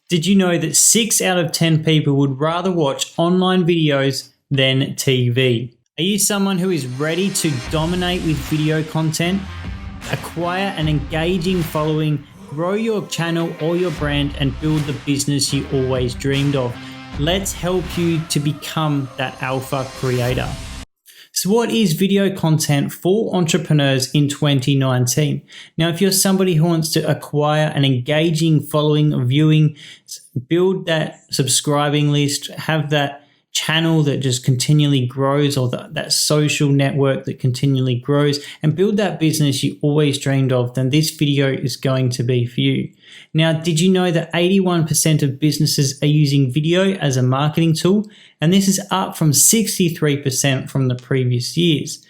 Did you know that 6 out of 10 people would rather watch online videos than TV? Are you someone who is ready to dominate with video content, acquire an engaging following, grow your channel or your brand, and build the business you always dreamed of? Let's help you to become that alpha creator. So what is video content for entrepreneurs in 2019? Now, if you're somebody who wants to acquire an engaging following of viewing, build that subscribing list, have that channel that just continually grows, or that social network that continually grows, and build that business you always dreamed of, then this video is going to be for you. Now, did you know that 81% of businesses are using video as a marketing tool? And this is up from 63% from the previous years.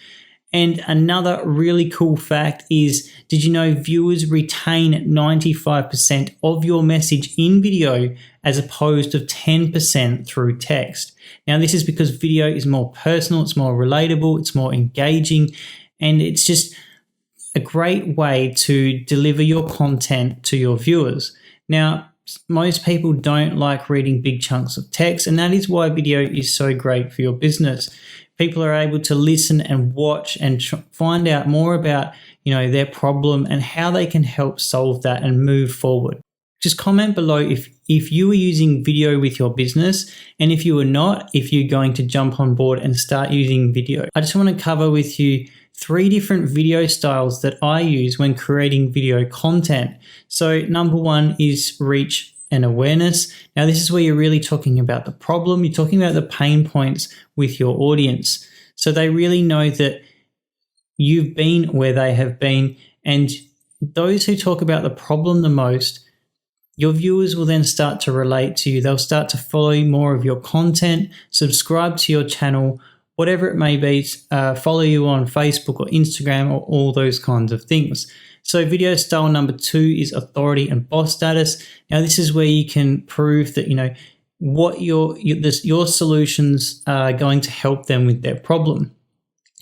And another really cool fact is, did you know viewers retain 95% of your message in video as opposed to 10% through text? Now, this is because video is more personal, it's more relatable, it's more engaging, and it's just a great way to deliver your content to your viewers. Now, most people don't like reading big chunks of text, and that is why video is so great for your business. People are able to listen and watch and find out more about, their problem and how they can help solve that and move forward. Just comment below if you are using video with your business, and if you are not, if you're going to jump on board and start using video. I just want to cover with you 3 different video styles that I use when creating video content. So number 1 is reach and awareness. Now, this is where you're really talking about the problem. You're talking about the pain points with your audience. So they really know that you've been where they have been, and those who talk about the problem the most, your viewers will then start to relate to you. They'll start to follow more of your content, subscribe to your channel, whatever it may be, follow you on Facebook or Instagram or all those kinds of things. So video style number 2 is authority and boss status. Now, this is where you can prove that, what your solutions are going to help them with their problem.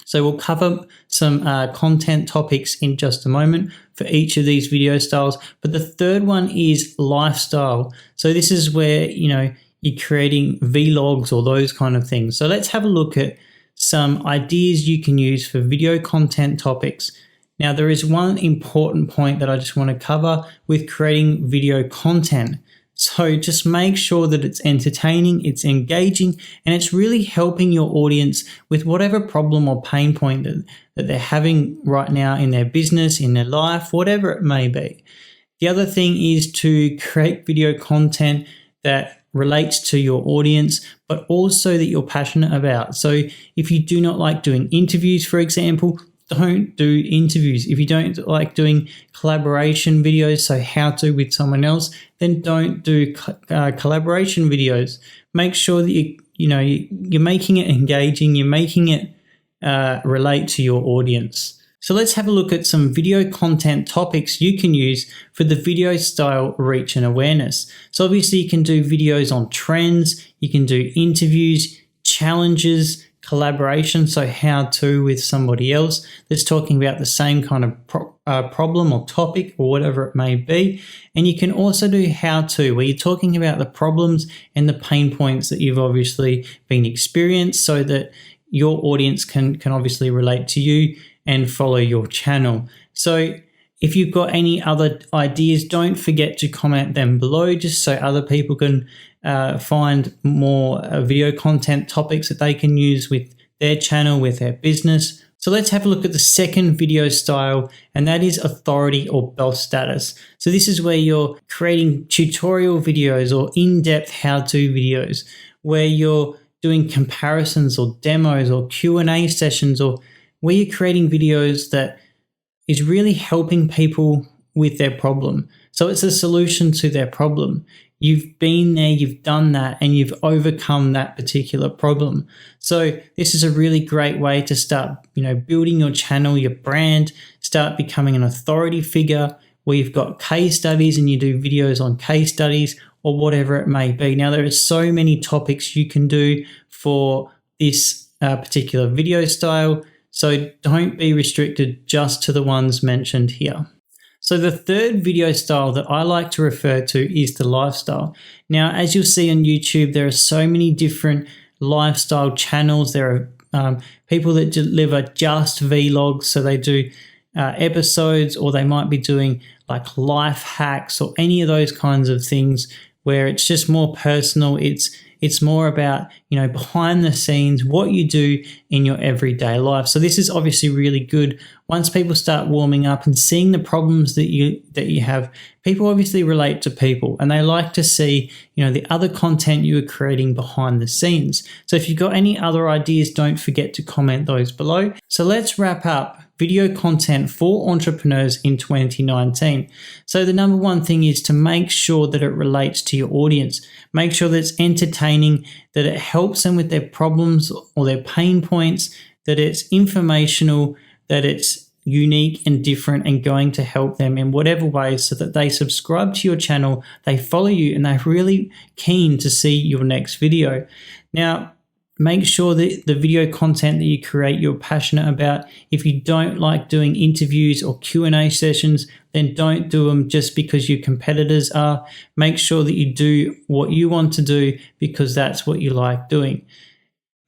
So we'll cover some content topics in just a moment for each of these video styles. But the third one is lifestyle. So this is where, you're creating vlogs or those kind of things. So let's have a look at some ideas you can use for video content topics. Now, there is one important point that I just want to cover with creating video content. So just make sure that it's entertaining, it's engaging, and it's really helping your audience with whatever problem or pain point that they're having right now in their business, in their life, whatever it may be. The other thing is to create video content that relates to your audience, but also that you're passionate about. So if you do not like doing interviews, for example, don't do interviews. If you don't like doing collaboration videos, so how to with someone else, then don't do collaboration videos. Make sure that you're making it engaging, you're making it relate to your audience. So let's have a look at some video content topics you can use for the video style reach and awareness. So obviously you can do videos on trends, you can do interviews, challenges, collaboration, so how to with somebody else that's talking about the same kind of problem or topic or whatever it may be. And you can also do how to, where you're talking about the problems and the pain points that you've obviously been experienced, so that your audience can obviously relate to you and follow your channel. So if you've got any other ideas, don't forget to comment them below, just so other people can find more video content topics that they can use with their channel, with their business. So let's have a look at the second video style, and that is authority or boss status. So this is where you're creating tutorial videos or in-depth how-to videos, where you're doing comparisons or demos or Q&A sessions, or where you're creating videos that is really helping people with their problem. So it's a solution to their problem. You've been there, you've done that, and you've overcome that particular problem. So this is a really great way to start, building your channel, your brand, start becoming an authority figure, where you've got case studies and you do videos on case studies or whatever it may be. Now, there are so many topics you can do for this particular video style. So don't be restricted just to the ones mentioned here. So the third video style that I like to refer to is the lifestyle. Now, as you'll see on YouTube, there are so many different lifestyle channels. There are people that deliver just vlogs, so they do episodes, or they might be doing like life hacks or any of those kinds of things where it's just more personal. It's more about, behind the scenes, what you do in your everyday life. So this is obviously really good. Once people start warming up and seeing the problems that you have, people obviously relate to people, and they like to see, the other content you are creating behind the scenes. So if you've got any other ideas, don't forget to comment those below. So let's wrap up video content for entrepreneurs in 2019. So the number one thing is to make sure that it relates to your audience. Make sure that it's entertaining, that it helps them with their problems or their pain points, that it's informational, that it's unique and different and going to help them in whatever way, so that they subscribe to your channel, they follow you, and they're really keen to see your next video. Now, make sure that the video content that you create, you're passionate about. If you don't like doing interviews or Q&A sessions, then don't do them just because your competitors are. Make sure that you do what you want to do because that's what you like doing.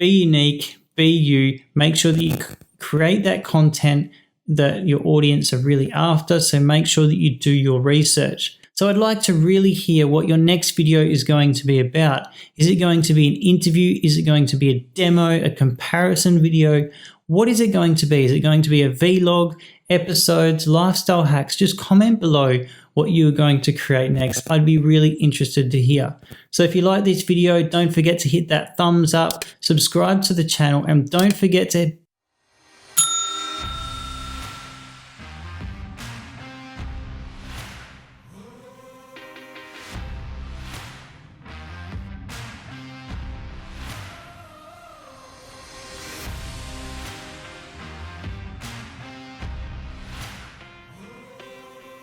Be unique, be you. Make sure that you create that content that your audience are really after. So make sure that you do your research. So I'd like to really hear what your next video is going to be about. Is it going to be an interview? Is it going to be a demo, a comparison video? What is it going to be? Is it going to be a vlog, episodes, lifestyle hacks? Just comment below what you are going to create next. I'd be really interested to hear. So if you like this video, don't forget to hit that thumbs up, subscribe to the channel, and don't forget to